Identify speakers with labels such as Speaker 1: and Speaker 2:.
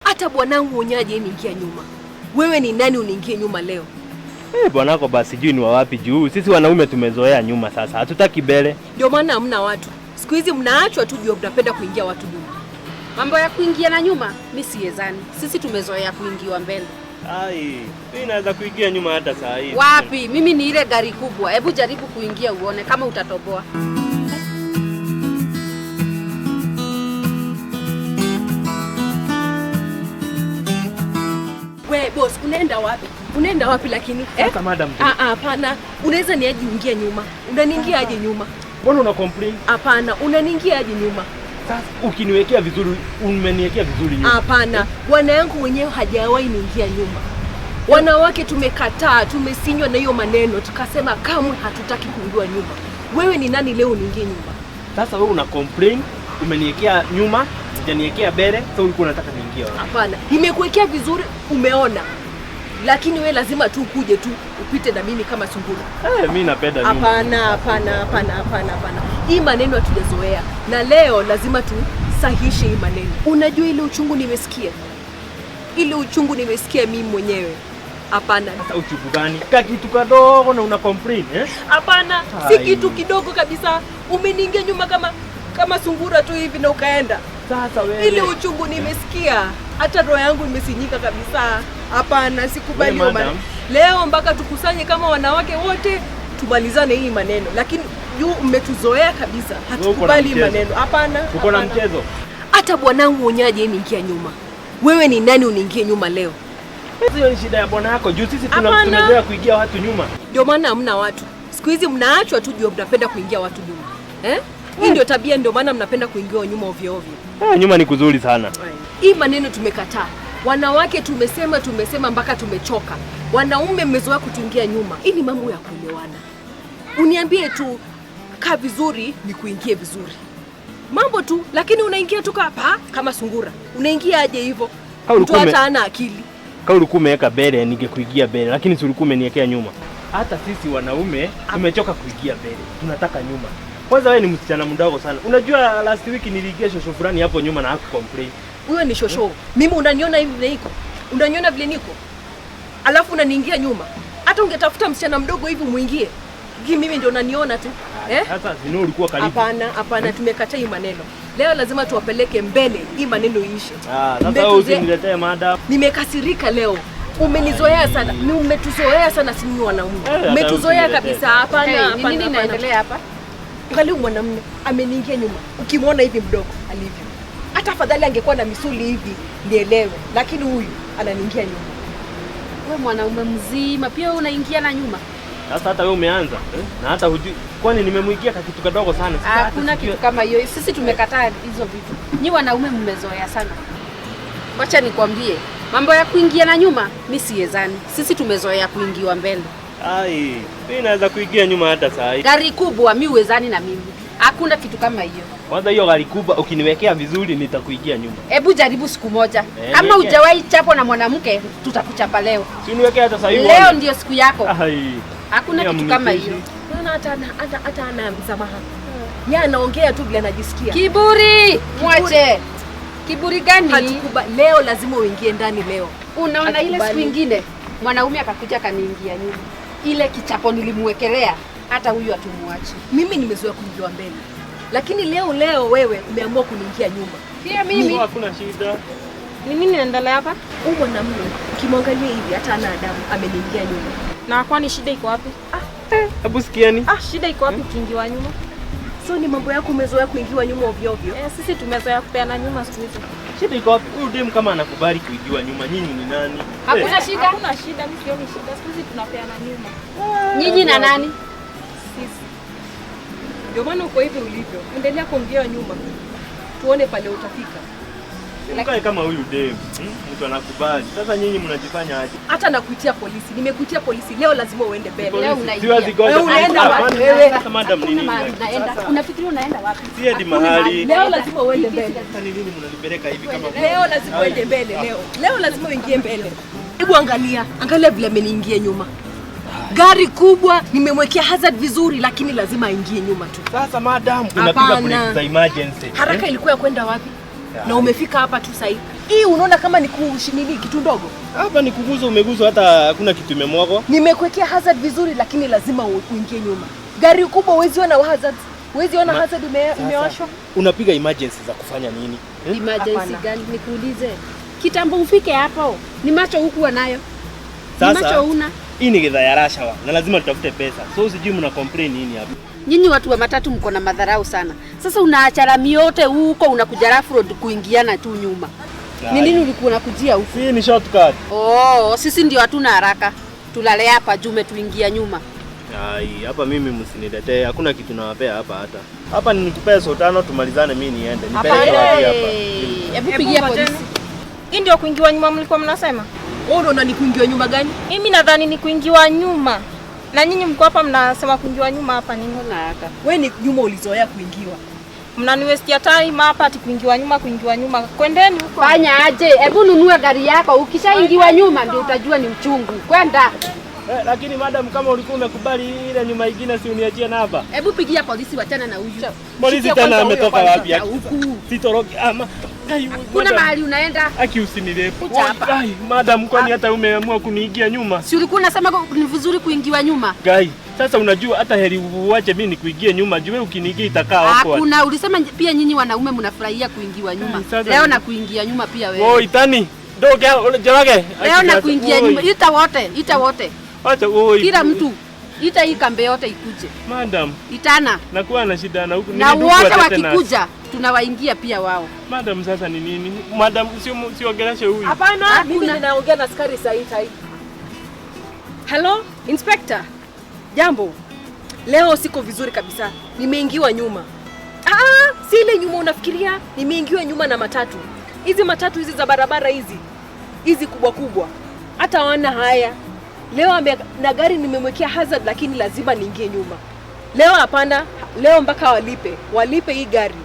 Speaker 1: Hata bwanangu unyaje niingia nyuma. Wewe ni nani uniingie nyuma leo?
Speaker 2: Bwanako basi sijui ni wapi juu. Sisi wanaume tumezoea nyuma sasa. Hatutaki mbele.
Speaker 1: Ndio maana hamna watu. Siku hizi mnaachwa tu juu mnapenda kuingia watu nyuma.
Speaker 3: Mambo ya kuingia na nyuma mimi siwezani. Sisi tumezoea kuingiwa mbele.
Speaker 2: Mimi naweza kuingia nyuma hata saa hii.
Speaker 3: Wapi? Mimi ni ile gari kubwa. Hebu jaribu kuingia uone kama utatoboa.
Speaker 1: We boss, unaenda wapi? Unaenda wapi lakini?
Speaker 2: Sasa madam.
Speaker 1: Hapana. Unaweza niaje uingia nyuma? Unaniingia aje nyuma?
Speaker 2: Mbona una complain?
Speaker 1: Hapana, unaniingia aje nyuma?
Speaker 2: Sasa ukiniwekea vizuri, umeniwekea vizuri nyuma.
Speaker 1: Hapana, bwana yangu wenyewe hajawahi niingia nyuma. Wanawake tumekataa, tumesinywa na hiyo maneno, tukasema kamwe hatutaki kuingia nyuma. Wewe ni nani leo uniingie nyuma?
Speaker 2: Sasa wewe una complain, umeniwekea nyuma, hujaniwekea mbele, sasa ulikuwa unataka niingie wapi?
Speaker 1: Hapana, nimekuwekea vizuri, umeona. Lakini wewe lazima tu ukuje tu upite na mimi kama sungura.
Speaker 2: Mimi napenda nyuma.
Speaker 1: Hapana. Hii maneno hatujazoea. Na leo lazima tusahihishe hii maneno. Unajua ile uchungu nimesikia? Ile uchungu nimesikia mimi mwenyewe. Hapana.
Speaker 2: Sasa uchungu gani? Kitu kadogo na una complain,
Speaker 1: Hapana, si kitu kidogo kabisa. Umeniingia nyuma kama sungura tu hivi na ukaenda.
Speaker 2: Sasa wewe.
Speaker 1: Ile uchungu nimesikia. Hata roho yangu imesinyika kabisa. Hapana, sikubali hiyo maneno. Leo mpaka tukusanye kama wanawake wote tumalizane hii maneno. Lakini juu mmetuzoea kabisa. Hatukubali maneno. Hapana.
Speaker 2: Uko na mchezo.
Speaker 1: Hata bwanangu unyaje niingia nyuma. Wewe ni nani uniingie nyuma leo?
Speaker 2: Hiyo ni shida ya bwana yako. Juu sisi tunazoea kuingia watu nyuma.
Speaker 1: Ndio maana hamna watu. Siku hizi mnaachwa tu juu mnapenda kuingia watu nyuma. Hii ndio tabia, ndio maana mnapenda kuingia nyuma ovyo ovyo.
Speaker 2: Nyuma ni kuzuri sana.
Speaker 1: Hii maneno tumekataa. Wanawake tumesema mpaka tumechoka. Wanaume mmezoea kutuingia nyuma. Hii ni mambo ya kuelewana. Uniambie tu kaa vizuri ni kuingie vizuri. Mambo tu, lakini unaingia tu kama sungura. Unaingia aje hivyo? Mtu hata hana akili.
Speaker 2: Kama ulikuwa umeweka mbele ningekuingia mbele, lakini si ulikuwa umeniwekea nyuma. Hata sisi wanaume tumechoka kuingia mbele. Tunataka nyuma. Kwanza wewe ni msichana mdogo sana. Unajua last week niliingia shosho fulani hapo nyuma na hakucomplain.
Speaker 1: Huyo ni shosho. Mimi unaniona hivi vile niko. Unaniona vile niko. Alafu unaniingia nyuma. Hata ungetafuta msichana mdogo hivi muingie. Mimi ndio unaniona tu.
Speaker 2: Sasa zino ulikuwa karibu.
Speaker 1: Hapana, tumekataa hii maneno. Leo lazima tuwapeleke mbele hii maneno iishe.
Speaker 2: Sasa wewe usiniletee mada.
Speaker 1: Nimekasirika leo. Umenizoea sana. Umetuzoea sana sisi wanaume. Umetuzoea kabisa. Hapana.
Speaker 3: Nini inaendelea hapa?
Speaker 1: Angalia mwanamume ameniingia nyuma. Ukimwona hivi mdogo alivyo. Hata afadhali angekuwa na misuli hivi nielewe. Lakini huyu ananiingia nyuma.
Speaker 3: Wewe mwanaume mzima pia unaingia na nyuma.
Speaker 2: Sasa hata wewe umeanza na hata hujui kwani nimemwigia kitu kadogo sana.
Speaker 3: Hakuna kitu kama hiyo. Sisi tumekataa hizo vitu. Nyi wanaume mmezoea sana. Wacha nikwambie, mambo ya kuingia na nyuma mimi siwezani. Sisi tumezoea kuingiwa mbele.
Speaker 2: Mimi naweza kuingia nyuma hata saa hii.
Speaker 3: Gari kubwa mimi uwezani na mimi. Hakuna kitu kama hiyo.
Speaker 2: Kwanza hiyo gari kubwa ukiniwekea vizuri nitakuingia nyuma.
Speaker 3: Hebu jaribu siku moja. Kama hujawahi chapo na mwanamke tutakuchapa leo.
Speaker 2: Si niwekea hata saa hii.
Speaker 3: Leo ndio siku yako. Hakuna kitu kama hiyo.
Speaker 1: Hata ana msamaha. Yeye anaongea tu bila anajisikia.
Speaker 3: Kiburi, mwache. Kiburi gani?
Speaker 1: Leo lazima uingie ndani leo.
Speaker 3: Unaona ile siku nyingine mwanaume akakuja akaniingia nyuma. Ile kichapo nilimwekelea hata huyu atumwache.
Speaker 1: Mimi nimezoea kuingia mbele. Lakini leo wewe umeamua kuniingia nyuma.
Speaker 3: Pia mimi.
Speaker 2: Hakuna shida.
Speaker 3: Ni nini inaendelea hapa?
Speaker 1: Huyu mwanamume ukimwangalia hivi hata ana adabu ameniingia nyuma.
Speaker 3: Na kwani shida iko wapi?
Speaker 2: Hebu sikieni.
Speaker 3: Shida iko wapi kuingiwa nyuma?
Speaker 1: So ni mambo yako umezoea kuingiwa nyuma ovyo ovyo.
Speaker 3: Sisi tumezoea kupeana nyuma siku hizo.
Speaker 2: Shida iko wapi? Huyu dem kama anakubali kuingiwa nyuma, nyinyi ni nani?
Speaker 3: Hakuna shida.
Speaker 4: Hakuna shida, mimi sioni shida. Siku hizi tunapeana nyuma.
Speaker 3: Nyinyi na nani?
Speaker 4: Sisi.
Speaker 1: Ndio maana uko hivi ulivyo. Endelea kuingia nyuma. Tuone pale utafika.
Speaker 2: Mkae kama huyu dem. Mtu anakubali. Sasa nyinyi mnajifanya aje?
Speaker 1: Hata nakuitia polisi. Nimekuitia polisi. Leo lazima uende mbele.
Speaker 3: Leo unaingia.
Speaker 1: Unaenda wapi wewe?
Speaker 2: Sasa madam nini?
Speaker 3: Unaenda. Unafikiria unaenda wapi?
Speaker 2: Siendi mahali.
Speaker 1: Leo lazima uende mbele.
Speaker 2: Sasa ni nini mnanipeleka hivi kama?
Speaker 1: Leo lazima uende mbele leo. Leo lazima uingie mbele. Hebu angalia vile ameniingia nyuma. Gari kubwa nimemwekea hazard vizuri, lakini lazima aingie nyuma tu.
Speaker 2: Sasa madam unapiga breki za emergency.
Speaker 1: Haraka ilikuwa ya kwenda wapi? Na umefika hapa tu sasa hivi. Hii unaona kama ni kushinili kitu ndogo?
Speaker 2: Hapa ni kuguza, umeguzwa, hata hakuna kitu imemwagwa.
Speaker 1: Nimekuwekea hazard vizuri, lakini lazima uingie nyuma. Gari kubwa huwezi ona hazard. Huwezi ona hazard imewashwa.
Speaker 2: Unapiga emergency za kufanya nini?
Speaker 3: Emergency gani? Nikuulize. Kitambo ufike hapo. Ni macho huku nayo. Ni macho una.
Speaker 2: Hii ni gidhaa ya rashawa na lazima tutafute pesa. So sijui mna complain nini hapa.
Speaker 3: Nyinyi watu wa matatu mko na madharau sana. Sasa unaacha lami yote huko unakuja rough road kuingiana tu nyuma. Ni nini ulikuwa unakujia huko?
Speaker 2: Hii ni shortcut.
Speaker 3: Oh, sisi ndio hatuna haraka. Tulale hapa jume tuingia nyuma.
Speaker 2: Ai, hapa mimi msiniletee. Hakuna kitu nawapea hapa hata. Hapa nikupea 5 tumalizane mimi niende. Nipeleke wapi hapa?
Speaker 3: Hebu pigia polisi.
Speaker 4: Hii ndio kuingiwa nyuma mlikuwa mnasema?
Speaker 1: Wewe unaona ni kuingiwa nyuma gani?
Speaker 4: Mimi nadhani ni kuingiwa nyuma. Na nyinyi mko hapa mnasema kuingiwa nyuma hapa nini?
Speaker 3: Haraka.
Speaker 1: Wewe ni nyuma ulizoea kuingiwa.
Speaker 4: Mnaniwestia time hapa ati kuingiwa nyuma. Kwendeni huko.
Speaker 3: Fanya aje? Hebu nunua gari yako. Ukishaingiwa nyuma ndio utajua ni uchungu. Kwenda.
Speaker 2: Lakini madam, kama ulikuwa umekubali ile nyuma nyingine, si uniachie na hapa.
Speaker 3: Hebu pigia polisi, wachana na huyu.
Speaker 2: Polisi tena ametoka wapi? Sitoroki ama.
Speaker 3: Kuna mahali unaenda?
Speaker 2: Aki usinilepo. Ai, madam, kwani hata umeamua kuniingia nyuma?
Speaker 3: Si ulikuwa unasema ni vizuri kuingiwa nyuma?
Speaker 2: Gai, sasa unajua hata heri uache mimi nikuingie nyuma, juu wewe ukiniingia itakaa hapo.
Speaker 3: Hakuna, ulisema pia nyinyi wanaume mnafurahia kuingiwa nyuma. Leo na kuingia nyuma pia wewe.
Speaker 2: Oi, tani. Doge, jorage.
Speaker 3: Leo na kuingia nyuma. Ita wote.
Speaker 2: Acha oi.
Speaker 3: Kila mtu. Ita hii kambe yote ikuje.
Speaker 2: Madam.
Speaker 3: Itana.
Speaker 2: Nakuwa na shida na huku.
Speaker 3: Na wote wakikuja tunawaingia pia wao.
Speaker 2: Madam, sasa ni nini? Madam, usiongeleshe huyu.
Speaker 1: Hapana, mimi ninaongea na askari sahihi. Hello, Inspector. Jambo. Leo siko vizuri kabisa. Nimeingiwa nyuma. Si ile nyuma unafikiria. Nimeingiwa nyuma na matatu. Hizi matatu hizi za barabara hizi kubwa kubwa. Hata wana haya. Leo na gari nimemwekea hazard, lakini lazima niingie nyuma. Leo hapana, leo mpaka walipe hii gari.